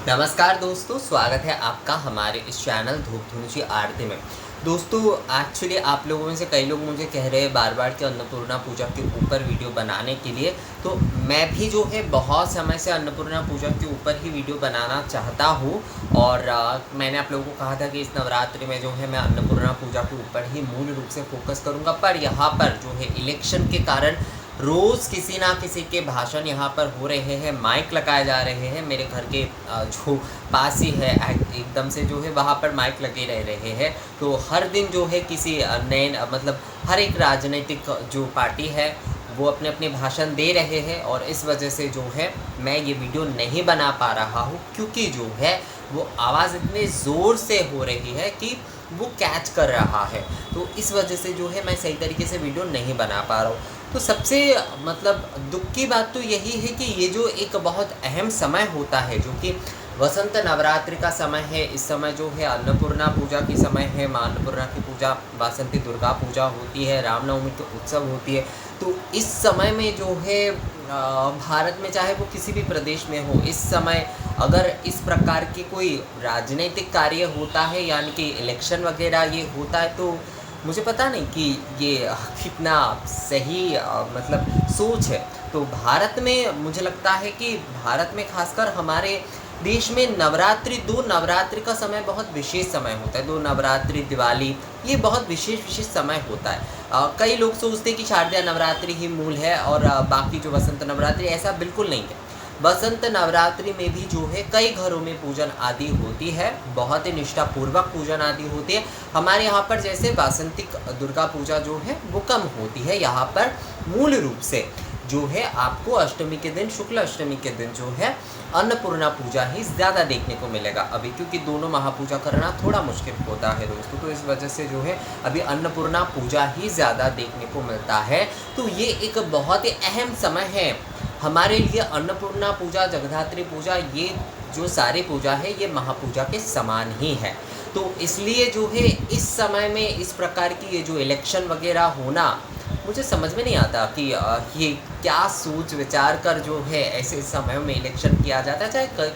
नमस्कार दोस्तों, स्वागत है आपका हमारे इस चैनल धूप धुनुची आरती में। दोस्तों, एक्चुअली आप लोगों में से कई लोग मुझे कह रहे हैं बार-बार कि अन्नपूर्णा पूजा के ऊपर वीडियो बनाने के लिए, तो मैं भी जो है बहुत समय से अन्नपूर्णा पूजा के ऊपर ही वीडियो बनाना चाहता हूँ। और मैंने आप लोगों को कहा था कि इस नवरात्रि में जो है मैं अन्नपूर्णा पूजा के ऊपर ही मूल रूप से फोकस करूँगा। पर यहाँ पर जो है इलेक्शन के कारण रोज़ किसी ना किसी के भाषण यहाँ पर हो रहे हैं, माइक लगाए जा रहे हैं। मेरे घर के जो पास ही है एकदम से जो है वहाँ पर माइक लगे रह रहे हैं। तो हर दिन जो है किसी नए मतलब हर एक राजनीतिक जो पार्टी है वो अपने अपने भाषण दे रहे हैं, और इस वजह से जो है मैं ये वीडियो नहीं बना पा रहा हूँ, क्योंकि जो है वो आवाज़ इतने ज़ोर से हो रही है कि वो कैच कर रहा है। तो इस वजह से जो है मैं सही तरीके से वीडियो नहीं बना पा रहा हूँ। तो सबसे मतलब दुःख की बात तो यही है कि ये जो एक बहुत अहम समय होता है, जो कि वसंत नवरात्रि का समय है, इस समय जो है अन्नपूर्णा पूजा की समय है। माँ अन्नपूर्णा की पूजा, वासंती दुर्गा पूजा होती है, रामनवमी के उत्सव होती है। तो इस समय में जो है भारत में चाहे वो किसी भी प्रदेश में हो, इस समय अगर इस प्रकार के कोई राजनीतिक कार्य होता है, यानी कि इलेक्शन वगैरह ये होता है, तो मुझे पता नहीं कि ये कितना सही मतलब सोच है। तो भारत में मुझे लगता है कि भारत में खासकर हमारे देश में दो नवरात्रि का समय बहुत विशेष समय होता है। दो नवरात्रि, दिवाली, ये बहुत विशेष समय होता है। कई लोग सोचते हैं कि शारदीय नवरात्रि ही मूल है और बाकी जो वसंत नवरात्रि, ऐसा बिल्कुल नहीं है। वसंत नवरात्रि में भी जो है कई घरों में पूजन आदि होती है, बहुत ही निष्ठापूर्वक पूजन आदि होती है। हमारे यहाँ पर जैसे वासंतिक दुर्गा पूजा जो है वो कम होती है। यहाँ पर मूल रूप से जो है आपको अष्टमी के दिन, शुक्ल अष्टमी के दिन जो है अन्नपूर्णा पूजा ही ज़्यादा देखने को मिलेगा अभी, क्योंकि दोनों महापूजा करना थोड़ा मुश्किल होता है दोस्तों। तो इस वजह से जो है अभी अन्नपूर्णा पूजा ही ज़्यादा देखने को मिलता है। तो ये एक बहुत ही अहम समय है हमारे लिए। अन्नपूर्णा पूजा, जगद्धात्री पूजा, ये जो सारी पूजा है ये महापूजा के समान ही है। तो इसलिए जो है इस समय में इस प्रकार की ये जो इलेक्शन वगैरह होना, मुझे समझ में नहीं आता कि ये क्या सोच विचार कर जो है ऐसे समय में इलेक्शन किया जाता है, चाहे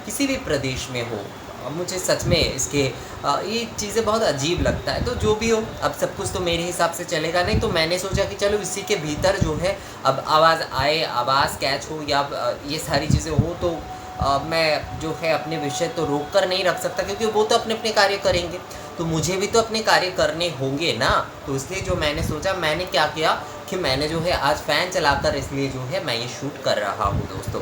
किसी भी प्रदेश में हो। मुझे सच में इसके ये चीज़ें बहुत अजीब लगता है। तो जो भी हो, अब सब कुछ तो मेरे हिसाब से चलेगा नहीं, तो मैंने सोचा कि चलो इसी के भीतर जो है अब आवाज़ आए, आवाज़ कैच हो, या ये सारी चीज़ें हो, तो मैं जो है अपने विषय तो रोक कर नहीं रख सकता, क्योंकि वो तो अपने अपने कार्य करेंगे, तो मुझे भी तो अपने कार्य करने होंगे ना। तो इसलिए जो मैंने सोचा, मैंने क्या किया कि मैंने जो है आज फ़ैन चलाकर इसलिए जो है मैं ये शूट कर रहा हूँ दोस्तों।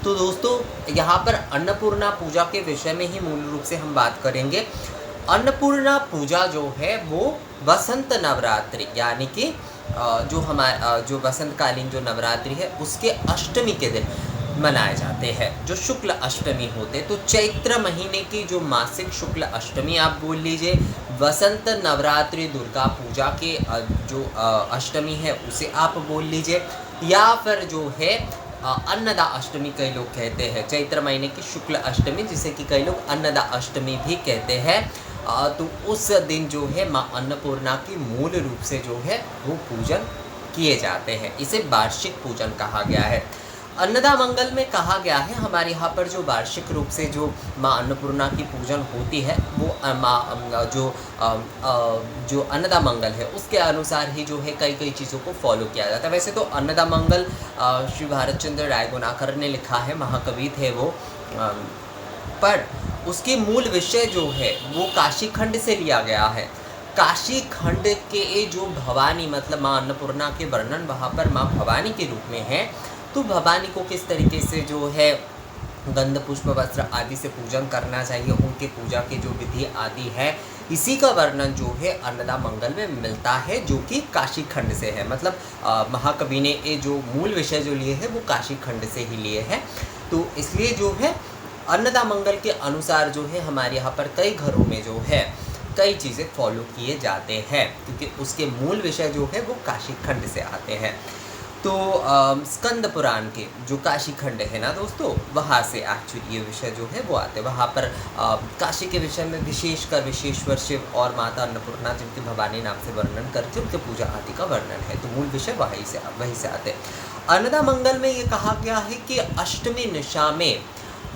तो दोस्तों, यहाँ पर अन्नपूर्णा पूजा के विषय में ही मूल रूप से हम बात करेंगे। अन्नपूर्णा पूजा जो है वो वसंत नवरात्रि, यानी कि जो वसंतकालीन जो नवरात्रि है उसके अष्टमी के दिन मनाए जाते हैं, जो शुक्ल अष्टमी होते। तो चैत्र महीने की जो मासिक शुक्ल अष्टमी आप बोल लीजिए, वसंत नवरात्रि दुर्गा पूजा के जो अष्टमी है उसे आप बोल लीजिए, या फिर जो है अन्नदा अष्टमी कई लोग कहते हैं। चैत्र महीने की शुक्ल अष्टमी, जिसे कि कई लोग अन्नदा अष्टमी भी कहते हैं। तो उस दिन जो है माँ अन्नपूर्णा की मूल रूप से जो है वो पूजन किए जाते हैं। इसे वार्षिक पूजन कहा गया है। अन्नदा मंगल में कहा गया है, हमारे यहाँ पर जो वार्षिक रूप से जो माँ अन्नपूर्णा की पूजन होती है वो जो अन्नदा मंगल है उसके अनुसार ही जो है कई चीज़ों को फॉलो किया जाता है। वैसे तो अन्नदा मंगल श्री भारत चंद्र रायगुणाकर ने लिखा है, महाकवि थे वो, पर उसकी मूल विषय जो है वो काशी खंड से लिया गया है। काशी खंड के जो भवानी, मतलब माँ अन्नपूर्णा के वर्णन वहाँ पर माँ भवानी के रूप में है। तो भवानी को किस तरीके से जो है गंध पुष्प वस्त्र आदि से पूजन करना चाहिए, उनके पूजा की जो विधि आदि है, इसी का वर्णन जो है अन्नदा मंगल में मिलता है, जो कि काशी खंड से है। मतलब महाकवि ने ये जो मूल विषय जो लिए है वो काशी खंड से ही लिए हैं। तो इसलिए जो है अन्नदा मंगल के अनुसार जो है हमारे यहाँ पर कई घरों में जो है कई चीज़ें फॉलो किए जाते हैं, क्योंकि उसके मूल विषय जो है वो काशी खंड से आते हैं। तो स्कंद पुराण के जो काशी खंड है ना दोस्तों, वहाँ से एक्चुअली ये विषय जो है वो आते हैं। वहाँ पर काशी के विषय में विशेषकर विश्वेश्वर शिव और माता अन्नपूर्णा, जिनके भवानी नाम से वर्णन करके उनके पूजा आदि का वर्णन है। तो मूल विषय वहीं से आते हैं। अन्नदा मंगल में ये कहा गया है कि अष्टमी निशा में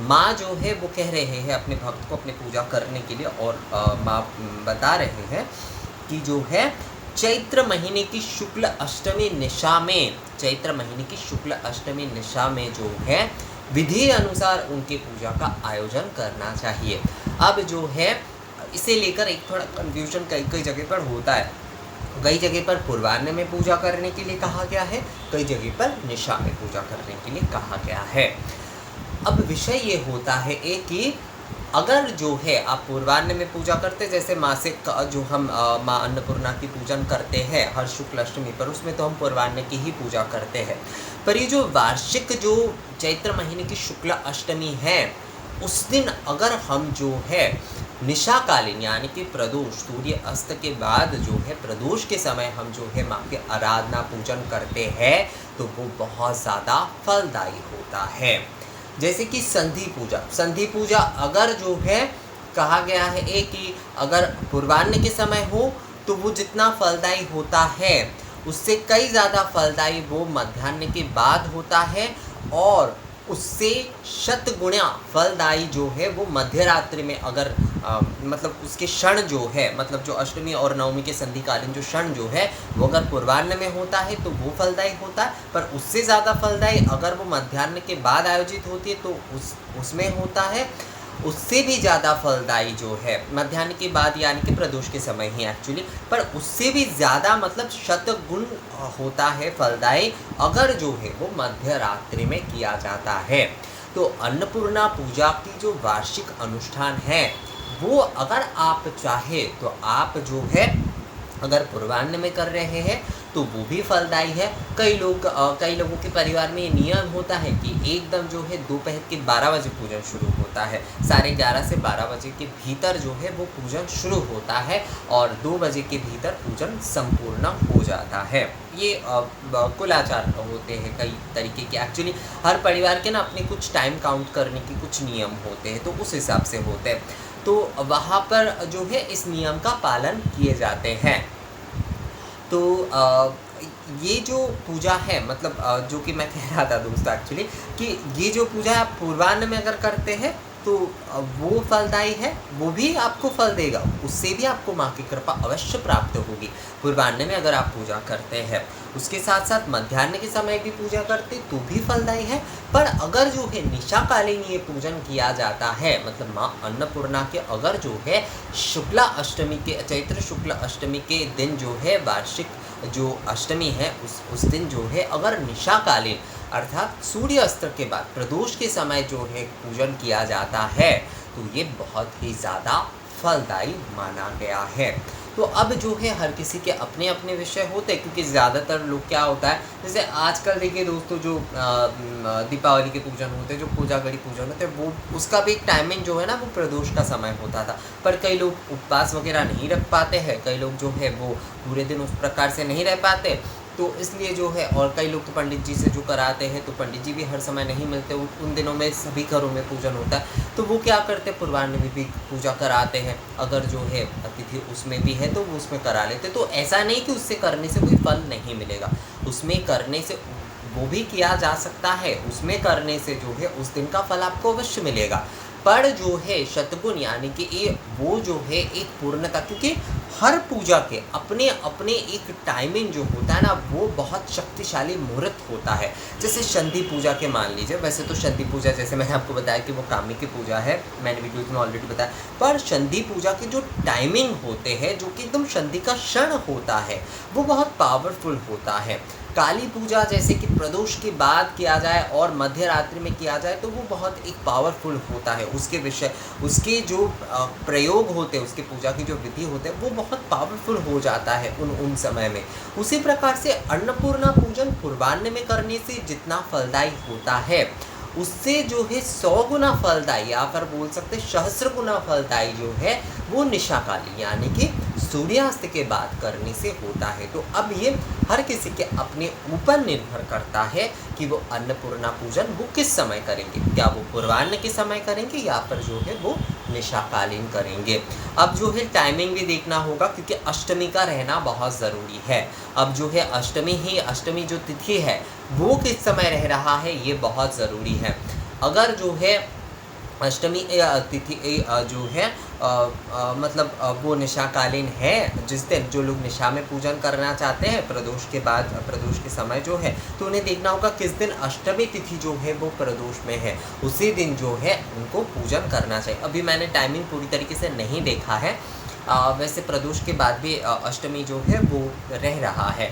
माँ जो है वो कह रहे हैं अपने भक्त को अपने पूजा करने के लिए, और माँ बता रहे हैं कि जो है चैत्र महीने की शुक्ल अष्टमी निशा में, चैत्र महीने की शुक्ल अष्टमी निशा में जो है विधि अनुसार उनके पूजा का आयोजन करना चाहिए। अब जो है इसे लेकर एक थोड़ा कन्फ्यूजन कई कई जगह पर होता है। कई जगह पर पूर्वाह्न में पूजा करने के लिए कहा गया है, कई जगह पर निशा में पूजा करने के लिए कहा गया है। अब विषय ये होता है एक कि अगर जो है आप पूर्वाह्न में पूजा करते, जैसे मासिक जो हम माँ अन्नपूर्णा की पूजन करते हैं हर शुक्ल अष्टमी पर, उसमें तो हम पूर्वाह्न की ही पूजा करते हैं। पर ये जो वार्षिक जो चैत्र महीने की शुक्ल अष्टमी है, उस दिन अगर हम जो है निशाकालीन यानी कि प्रदोष, सूर्य अस्त के बाद जो है प्रदोष के समय हम जो है माँ के आराधना पूजन करते हैं, तो वो बहुत ज़्यादा फलदायी होता है। जैसे कि संधि पूजा, संधि पूजा अगर जो है कहा गया है कि अगर पूर्वाह्न के समय हो तो वो जितना फलदायी होता है उससे कई ज़्यादा फलदायी वो मध्याह्न के बाद होता है, और उससे शतगुणा फलदायी जो है वो मध्यरात्रि में अगर मतलब उसके क्षण जो है, मतलब जो अष्टमी और नवमी के संधिकालीन जो क्षण जो है वो अगर पूर्वाह्न में होता है तो वो फलदायी होता है। पर उससे ज़्यादा फलदायी अगर वो मध्याह्न के बाद आयोजित होती है तो उसमें होता है। उससे भी ज़्यादा फलदायी जो है मध्याह्न के बाद यानी कि प्रदोष के समय ही एक्चुअली, पर उससे भी ज़्यादा मतलब शतगुण होता है फलदायी अगर जो है वो मध्य रात्रि में किया जाता है। तो अन्नपूर्णा पूजा की जो वार्षिक अनुष्ठान है वो अगर आप चाहे तो आप जो है अगर पूर्वाह्न में कर रहे हैं तो वो भी फलदायी है। कई लोगों के परिवार में ये नियम होता है कि एकदम जो है दोपहर के 12 बजे पूजन शुरू होता है, 11:30 से 12 बजे के भीतर जो है वो पूजन शुरू होता है और 2 बजे के भीतर पूजन संपूर्ण हो जाता है। ये कुल आचार होते हैं कई तरीके के, एक्चुअली हर परिवार के ना अपने कुछ टाइम काउंट करने के कुछ नियम होते हैं, तो उस हिसाब से होते हैं। तो वहाँ पर जो है इस नियम का पालन किए जाते हैं। तो ये जो पूजा है मतलब जो कि मैं कह रहा था दोस्तों एक्चुअली कि ये जो पूजा आप पूर्वाह्न में अगर करते हैं तो वो फलदायी है, वो भी आपको फल देगा, उससे भी आपको माँ की कृपा अवश्य प्राप्त होगी पूर्वाह्न में अगर आप पूजा करते हैं। उसके साथ साथ मध्याह्न के समय भी पूजा करते तो भी फलदायी है। पर अगर जो है निशाकालीन ये पूजन किया जाता है, मतलब माँ अन्नपूर्णा के अगर जो है शुक्ला अष्टमी के चैत्र शुक्ल अष्टमी के दिन जो है वार्षिक जो अष्टमी है उस दिन जो है अगर निशाकालीन अर्थात सूर्य अस्त्र के बाद प्रदोष के समय जो है पूजन किया जाता है तो ये बहुत ही ज़्यादा फलदायी माना गया है। तो अब जो है हर किसी के अपने अपने विषय होते हैं, क्योंकि ज़्यादातर लोग क्या होता है जैसे आजकल देखिए दोस्तों जो दीपावली के पूजन होते हैं, जो कोजागरी पूजन होते हैं, वो उसका भी एक टाइमिंग जो है ना वो प्रदोष का समय होता था। पर कई लोग उपवास वगैरह नहीं रख पाते हैं, कई लोग जो है वो पूरे दिन उस प्रकार से नहीं रह पाते, तो इसलिए जो है और कई लोग तो पंडित जी से जो कराते हैं तो पंडित जी भी हर समय नहीं मिलते, उन दिनों में सभी घरों में पूजन होता है, तो वो क्या करते हैं पूर्वाह्न में भी पूजा कराते हैं। अगर जो है अतिथि उसमें भी है तो वो उसमें करा लेते। तो ऐसा नहीं कि उससे करने से कोई फल नहीं मिलेगा, उसमें करने से वो भी किया जा सकता है, उसमें करने से जो है उस दिन का फल आपको अवश्य मिलेगा। पर जो है शतगुण यानी कि ये वो जो है एक पूर्णता, क्योंकि हर पूजा के अपने अपने एक टाइमिंग जो होता है ना वो बहुत शक्तिशाली मुहूर्त होता है। जैसे संधि पूजा के मान लीजिए, वैसे तो संधि पूजा जैसे मैंने आपको बताया कि वो कामी की पूजा है, मैंने वीडियोज में ऑलरेडी बताया, पर संधि पूजा के जो टाइमिंग होते हैं जो कि एकदम संधि का क्षण होता है वो बहुत पावरफुल होता है। काली पूजा जैसे कि प्रदोष के बाद किया जाए और मध्य रात्रि में किया जाए तो वो बहुत एक पावरफुल होता है, उसके विषय उसके जो प्रयोग होते हैं, उसके पूजा की जो विधि होते हैं वो बहुत पावरफुल हो जाता है उन समय में। उसी प्रकार से अन्नपूर्णा पूजन पूर्वाह्न में करने से जितना फलदायी होता है उससे जो है 100 गुना फलदायी या फिर बोल सकते सहस्र गुना फलदायी जो है वो निशाकालीन यानी कि सूर्यास्त के बाद करने से होता है। तो अब ये हर किसी के अपने ऊपर निर्भर करता है कि वो अन्नपूर्णा पूजन वो किस समय करेंगे, क्या वो पूर्वाह्न के समय करेंगे या फिर जो है वो निशाकालीन करेंगे। अब जो है टाइमिंग भी देखना होगा क्योंकि अष्टमी का रहना बहुत ज़रूरी है। अब जो है अष्टमी जो तिथि है वो किस समय रह रहा है ये बहुत ज़रूरी है। अगर जो है अष्टमी तिथि जो है मतलब वो निशाकालीन है, जिस दिन जो लोग निशा में पूजन करना चाहते हैं प्रदोष के बाद, प्रदोष के समय जो है, तो उन्हें देखना होगा किस दिन अष्टमी तिथि जो है वो प्रदोष में है, उसी दिन जो है उनको पूजन करना चाहिए। अभी मैंने टाइमिंग पूरी तरीके से नहीं देखा है, वैसे प्रदोष के बाद भी अष्टमी जो है वो रह रहा है।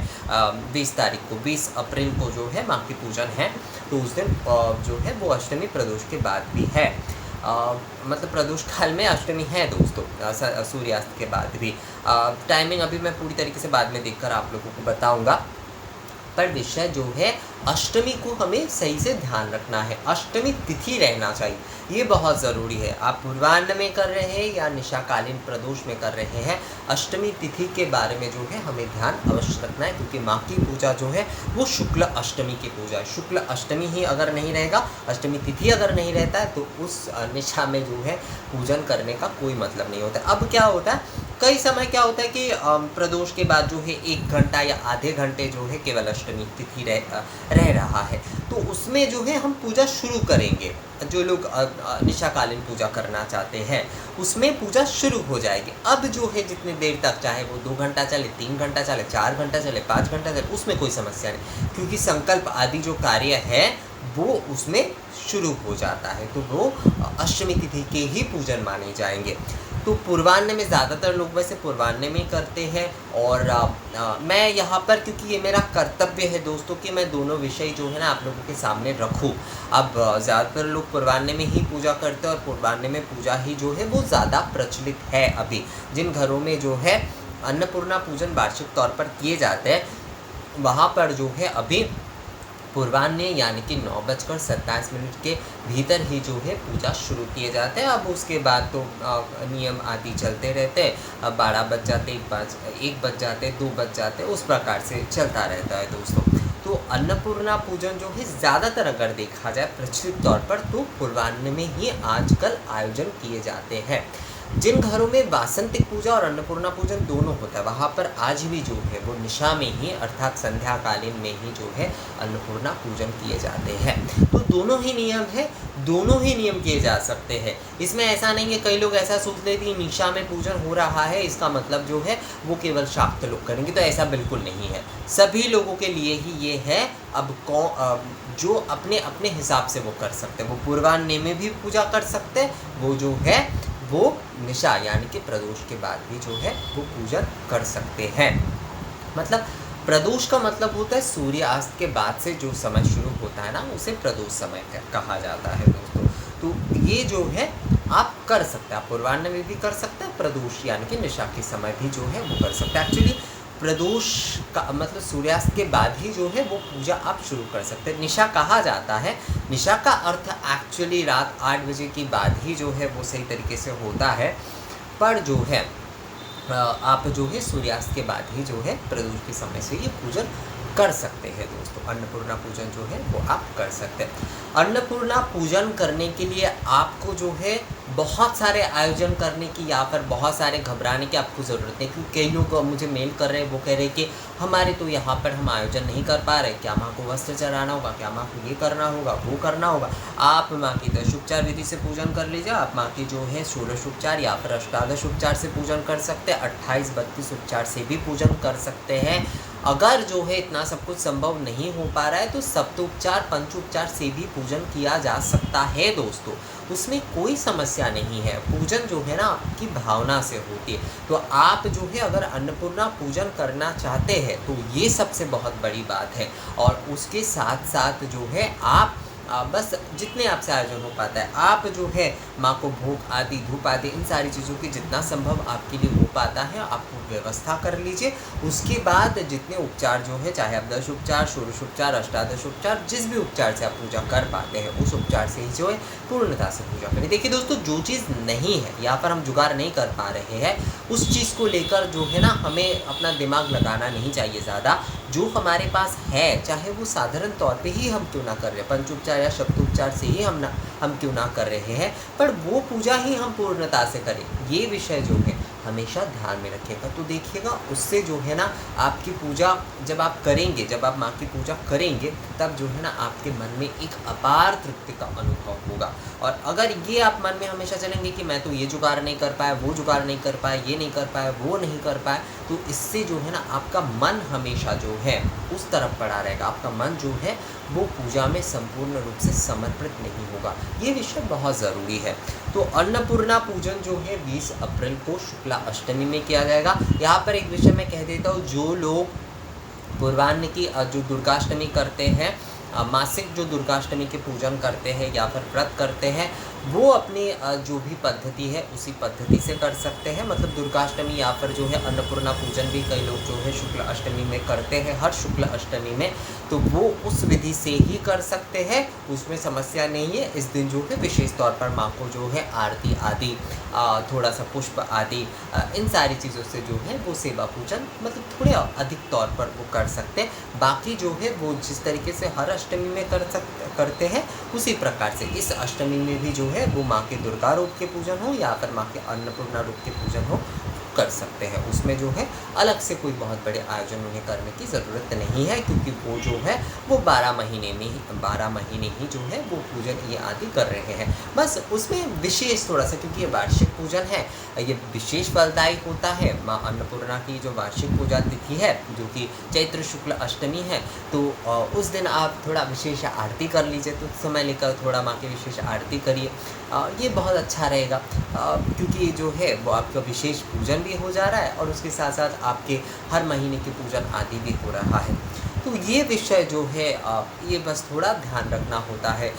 20 तारीख को, 20 अप्रैल को जो है माँ की पूजन है, तो उस दिन जो है वो अष्टमी प्रदोष के बाद भी है। मतलब प्रदोष काल में अष्टमी है दोस्तों, सूर्यास्त के बाद भी। टाइमिंग अभी मैं पूरी तरीके से बाद में देखकर आप लोगों को बताऊंगा, पर विषय जो है अष्टमी को हमें सही से ध्यान रखना है, अष्टमी तिथि रहना चाहिए, ये बहुत ज़रूरी है। आप पूर्वाह्न में कर रहे हैं या निशाकालीन प्रदोष में कर रहे हैं, अष्टमी तिथि के बारे में जो है हमें ध्यान अवश्य रखना है, क्योंकि माँ की पूजा जो है वो शुक्ल अष्टमी की पूजा है। शुक्ल अष्टमी ही अगर नहीं रहेगा, अष्टमी तिथि अगर नहीं रहता है, तो उस निशा में जो है पूजन करने का कोई मतलब नहीं होता। अब क्या होता है, कई समय क्या होता है कि प्रदोष के बाद जो है 1 घंटा या आधे घंटे जो है केवल अष्टमी तिथि रह रहा है, तो उसमें जो है हम पूजा शुरू करेंगे। जो लोग निशाकालीन पूजा करना चाहते हैं उसमें पूजा शुरू हो जाएगी। अब जो है जितनी देर तक, चाहे वो 2 घंटा चले, 3 घंटा चले, 4 घंटा चले, 5 घंटा चले, उसमें कोई समस्या नहीं, क्योंकि संकल्प आदि जो कार्य है वो उसमें शुरू हो जाता है, तो वो अष्टमी तिथि के ही पूजन माने जाएंगे। तो पूर्वाह्न में ज़्यादातर लोग वैसे पूर्वाह्न में करते हैं, और मैं यहाँ पर, क्योंकि ये मेरा कर्तव्य है दोस्तों कि मैं दोनों विषय जो है ना आप लोगों के सामने रखूँ। अब ज़्यादातर लोग पूर्वाह्न में ही पूजा करते हैं, और पूर्वाह्न में पूजा ही जो है वो ज़्यादा प्रचलित है। अभी जिन घरों में जो है अन्नपूर्णा पूजन वार्षिक तौर पर किए जाते हैं, वहाँ पर जो है अभी पूर्वाह्न यानी कि 9:27 के भीतर ही जो है पूजा शुरू किए जाते हैं। अब उसके बाद तो नियम आदि चलते रहते हैं, अब 12 बज जाते, 1 बज जाते, 2 बज जाते, उस प्रकार से चलता रहता है दोस्तों। तो अन्नपूर्णा पूजन जो है ज़्यादातर अगर देखा जाए प्रचलित तौर पर, तो पूर्वाह्न में ही आजकल आयोजन किए जाते हैं। जिन घरों में वासंतिक पूजा और अन्नपूर्णा पूजन दोनों होता है, वहाँ पर आज भी जो है वो निशा में ही, अर्थात संध्याकालीन में ही जो है अन्नपूर्णा पूजन किए जाते हैं। तो दोनों ही नियम है, दोनों ही नियम किए जा सकते हैं। इसमें ऐसा नहीं है, कई लोग ऐसा सोच लेते हैं निशा में पूजन हो रहा है इसका मतलब जो है वो केवल शाक्त लोग करेंगे, तो ऐसा बिल्कुल नहीं है, सभी लोगों के लिए ही ये है। अब जो अपने अपने हिसाब से वो कर सकते हैं, वो पूर्वाह्न में भी पूजा कर सकते हैं, वो जो है वो निशा यानी कि प्रदोष के बाद भी जो है वो पूजन कर सकते हैं। मतलब प्रदोष का मतलब होता है सूर्यास्त के बाद से जो समय शुरू होता है ना, उसे प्रदोष समय कहा जाता है दोस्तों। तो ये जो है आप कर सकते हैं, आप पूर्वाह्न में भी कर सकते हैं, प्रदोष यानी कि निशा के समय भी जो है वो कर सकते हैं। एक्चुअली प्रदोष का मतलब सूर्यास्त के बाद ही जो है वो पूजा आप शुरू कर सकते हैं। निशा कहा जाता है, निशा का अर्थ एक्चुअली रात 8 बजे के बाद ही जो है वो सही तरीके से होता है, पर जो है आप जो है सूर्यास्त के बाद ही जो है प्रदोष के समय से ये पूजन कर सकते हैं दोस्तों। अन्नपूर्णा पूजन जो है वो आप कर सकते हैं। अन्नपूर्णा पूजन करने के लिए आपको जो है बहुत सारे आयोजन करने की या फिर बहुत सारे घबराने की आपको ज़रूरत नहीं, क्योंकि कई लोग मुझे मेल कर रहे हैं, वो कह रहे हैं कि हमारे तो यहाँ पर हम आयोजन नहीं कर पा रहे, क्या माँ को वस्त्र चढ़ाना होगा, क्या माँ को ये करना होगा, वो करना होगा। आप माँ की 10 उपचार विधि से पूजन कर लीजिए, आप माँ की जो है 16 उपचार या फिर 18 उपचार से पूजन कर सकते हैं, 28-32 उपचार से भी पूजन कर सकते हैं। अगर जो है इतना सब कुछ संभव नहीं हो पा रहा है तो सप्तोपचार, पंचोपचार से भी पूजन किया जा सकता है दोस्तों, उसमें कोई समस्या नहीं है। पूजन जो है ना आपकी भावना से होती है। तो आप जो है अगर अन्नपूर्णा पूजन करना चाहते हैं तो ये सबसे बहुत बड़ी बात है, और उसके साथ साथ जो है आप बस जितने आपसे आयोजन हो पाता है आप जो है माँ को भोग आदि, धूप आदि, इन सारी चीज़ों की जितना संभव आपके लिए हो पाता है आप व्यवस्था कर लीजिए। उसके बाद जितने उपचार जो है, चाहे आप 10 उपचार, 16 उपचार, 18 उपचार, जिस भी उपचार से आप पूजा कर पाते हैं उस उपचार से ही जो है पूर्णता से पूजा करें। देखिए दोस्तों, जो चीज़ नहीं है, यहाँ पर हम जुगाड़ नहीं कर पा रहे हैं, उस चीज़ को लेकर जो है ना हमें अपना दिमाग लगाना नहीं चाहिए ज़्यादा। जो हमारे पास है, चाहे वो साधारण तौर पे ही हम क्यों ना कर रहे हैं, पंचोपचार या सप्तोपचार से ही हम क्यों ना कर रहे हैं, पर वो पूजा ही हम पूर्णता से करें, ये विषय जो है हमेशा ध्यान में रखिएगा। तो देखिएगा उससे जो है ना आपकी पूजा जब आप करेंगे, जब आप माँ की पूजा करेंगे, तब जो है ना आपके मन में एक अपार तृप्ति का अनुभव होगा। और अगर ये आप मन में हमेशा चलेंगे कि मैं तो ये जुगाड़ नहीं कर पाया, वो जुगाड़ नहीं कर पाया, ये नहीं कर पाया, वो नहीं कर पाया, तो इससे जो है ना आपका मन हमेशा जो है उस तरफ पड़ा रहेगा। आपका मन जो है वो पूजा में संपूर्ण रूप से समर्पित नहीं होगा। ये विषय बहुत ज़रूरी है। तो अन्नपूर्णा पूजन जो है 20 अप्रैल को शुक्ला अष्टमी में किया जाएगा। यहाँ पर एक विषय मैं कह देता हूँ, जो लोग पूर्वान्न की जो दुर्गाष्टमी करते हैं, मासिक जो दुर्गाष्टमी के पूजन करते हैं या फिर व्रत करते हैं, वो अपनी जो भी पद्धति है उसी पद्धति से कर सकते हैं। मतलब दुर्गाष्टमी या फिर जो है अन्नपूर्णा पूजन भी कई लोग जो है शुक्ल अष्टमी में करते हैं, हर शुक्ल अष्टमी में, तो वो उस विधि से ही कर सकते हैं, उसमें समस्या नहीं है। इस दिन जो है विशेष तौर पर माँ को जो है आरती आदि, थोड़ा सा पुष्प आदि, इन सारी चीज़ों से जो है वो सेवा पूजन मतलब थोड़े अधिक तौर पर वो कर सकते हैं। बाकी जो है वो जिस तरीके से हर अष्टमी में करते हैं, उसी प्रकार से इस अष्टमी में भी जो है वो माँ के दुर्गा रूप के पूजन हो या फिर माँ के अन्नपूर्णा रूप के पूजन हो, कर सकते हैं। उसमें जो है अलग से कोई बहुत बड़े आयोजन उन्हें करने की ज़रूरत नहीं है, क्योंकि वो जो है वो 12 महीने ही जो है वो पूजन ये आदि कर रहे हैं। बस उसमें विशेष थोड़ा सा, क्योंकि ये वार्षिक पूजन है, ये विशेष फलदायी होता है। माँ अन्नपूर्णा की जो वार्षिक पूजा तिथि है जो कि चैत्र शुक्ल अष्टमी है, तो उस दिन आप थोड़ा विशेष आरती कर लीजिए। तो समय लेकर थोड़ा माँ की विशेष आरती करिए, ये बहुत अच्छा रहेगा, क्योंकि जो है वो आपका विशेष पूजन भी हो जा रहा है और उसके साथ साथ आपके हर महीने के पूजन आदि भी हो रहा है। तो ये विषय जो है ये बस थोड़ा ध्यान रखना होता है।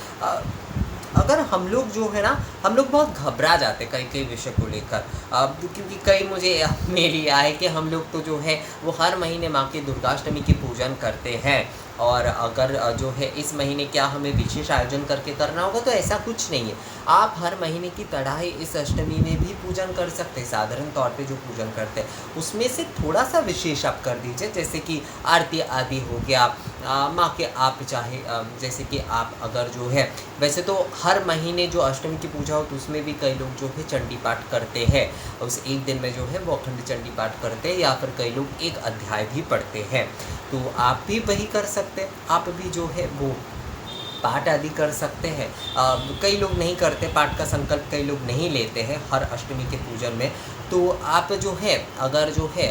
अगर हम लोग जो है ना, हम लोग बहुत घबरा जाते कई विषय को लेकर, क्योंकि कई मुझे मेल आए कि हम लोग तो जो है वो हर महीने माँ की दुर्गाष्टमी की पूजन करते हैं, और अगर जो है इस महीने क्या हमें विशेष आयोजन करके करना होगा, तो ऐसा कुछ नहीं है। आप हर महीने की तरह ही इस अष्टमी में भी पूजन कर सकते हैं। साधारण तौर पे जो पूजन करते हैं उसमें से थोड़ा सा विशेष आप कर दीजिए, जैसे कि आरती आदि हो गया, माँ के आप चाहे जैसे कि आप अगर जो है, वैसे तो हर महीने जो अष्टमी की पूजा हो तो उसमें भी कई लोग जो है चंडी पाठ करते हैं, उस एक दिन में जो है वो अखंड चंडी पाठ करते हैं, या फिर कई लोग एक अध्याय भी पढ़ते हैं। तो आप भी वही कर सकते हैं, आप भी जो है वो पाठ आदि कर सकते हैं। कई लोग नहीं करते पाठ का संकल्प, कई लोग नहीं लेते हैं हर अष्टमी के पूजन में, तो आप जो है अगर जो है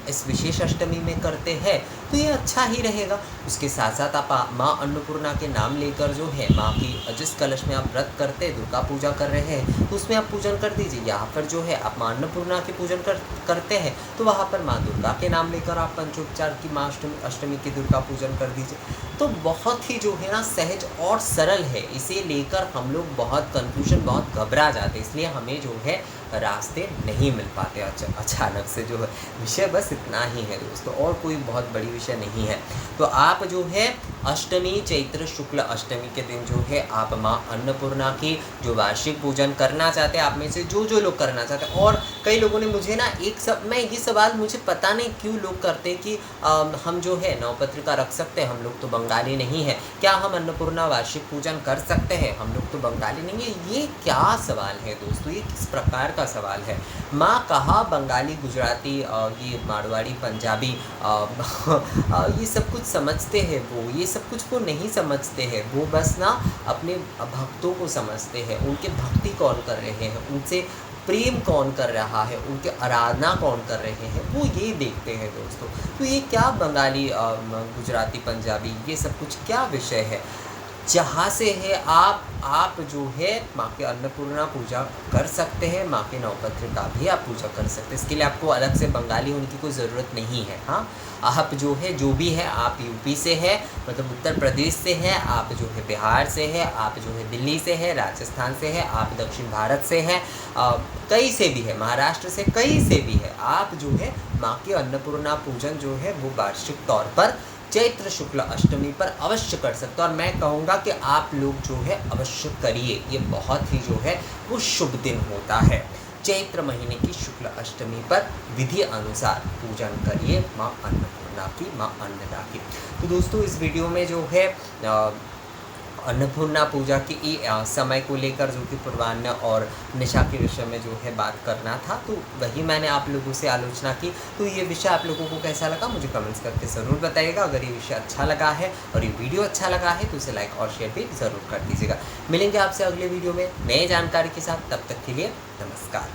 इस विशेष अष्टमी में करते हैं तो ये अच्छा ही रहेगा। उसके साथ साथ आप माँ अन्नपूर्णा के नाम लेकर जो है माँ की जिस कलश में आप व्रत करते हैं, दुर्गा पूजा कर रहे हैं, तो उसमें आप पूजन कर दीजिए। यहाँ पर जो है आप माँ अन्नपूर्णा के पूजन करते हैं तो वहाँ पर माँ दुर्गा के नाम लेकर आप पंचोपचार की माँ अष्टमी की दुर्गा पूजन कर दीजिए। तो बहुत ही जो है ना सहज और सरल है, इसे लेकर हम लोग बहुत कन्फ्यूजन, बहुत घबरा जाते, इसलिए हमें जो है रास्ते नहीं मिल पाते अचानक से। जो है विषय बस इतना ही है दोस्तों, और कोई बहुत बड़ी विषय नहीं है। तो आप जो है अष्टमी, चैत्र शुक्ल अष्टमी के दिन जो है आप माँ अन्नपूर्णा की जो वार्षिक पूजन करना चाहते हैं, आप में से जो लोग करना चाहते हैं, और कई लोगों ने मुझे ना मैं ये सवाल मुझे पता नहीं क्यों लोग करते हैं कि हम जो है नवपत्रिका रख सकते हैं, हम लोग तो बंगाली नहीं है, क्या हम अन्नपूर्णा वार्षिक पूजन कर सकते हैं, हम लोग तो बंगाली नहीं है। ये क्या सवाल है दोस्तों, ये किस प्रकार का सवाल है। माँ कहाँ बंगाली, गुजराती, ये मारवाड़ी, पंजाबी ये सब कुछ समझते हैं, वो ये सब कुछ वो नहीं समझते हैं। वो बस ना अपने भक्तों को समझते हैं, उनके भक्ति कौन कर रहे हैं, उनसे प्रेम कौन कर रहा है, उनके आराधना कौन कर रहे हैं, वो ये देखते हैं दोस्तों। तो ये क्या बंगाली, गुजराती, पंजाबी, ये सब कुछ क्या विषय है। जहाँ से है आप जो है माँ के अन्नपूर्णा पूजा कर सकते हैं, माँ के नवपत्रिका भी आप पूजा कर सकते हैं। इसके लिए आपको अलग से बंगाली होने की कोई ज़रूरत नहीं है। हाँ, आप जो है जो भी है, आप यूपी से है, मतलब उत्तर प्रदेश से है, आप जो है बिहार से है, आप जो है दिल्ली से है, राजस्थान से है, आप दक्षिण भारत से है, कई से भी है, महाराष्ट्र से कई से भी है, आप जो है माँ के अन्नपूर्णा पूजन जो है वो वार्षिक तौर पर चैत्र शुक्ल अष्टमी पर अवश्य कर सकते हैं। और मैं कहूँगा कि आप लोग जो है अवश्य करिए, ये बहुत ही जो है वो शुभ दिन होता है। चैत्र महीने की शुक्ल अष्टमी पर विधि अनुसार पूजन करिए माँ अन्नपूर्णा की, माँ अन्नदा की। तो दोस्तों इस वीडियो में जो है अन्नपूर्णा पूजा की समय को लेकर जो कि पूर्वान्न और निशा के विषय में जो है बात करना था, तो वही मैंने आप लोगों से आलोचना की। तो ये विषय आप लोगों को कैसा लगा मुझे कमेंट्स करके ज़रूर बताइएगा। अगर ये विषय अच्छा लगा है और ये वीडियो अच्छा लगा है तो इसे लाइक और शेयर भी ज़रूर कर दीजिएगा। मिलेंगे आपसे अगले वीडियो में नए जानकारी के साथ, तब तक के लिए नमस्कार।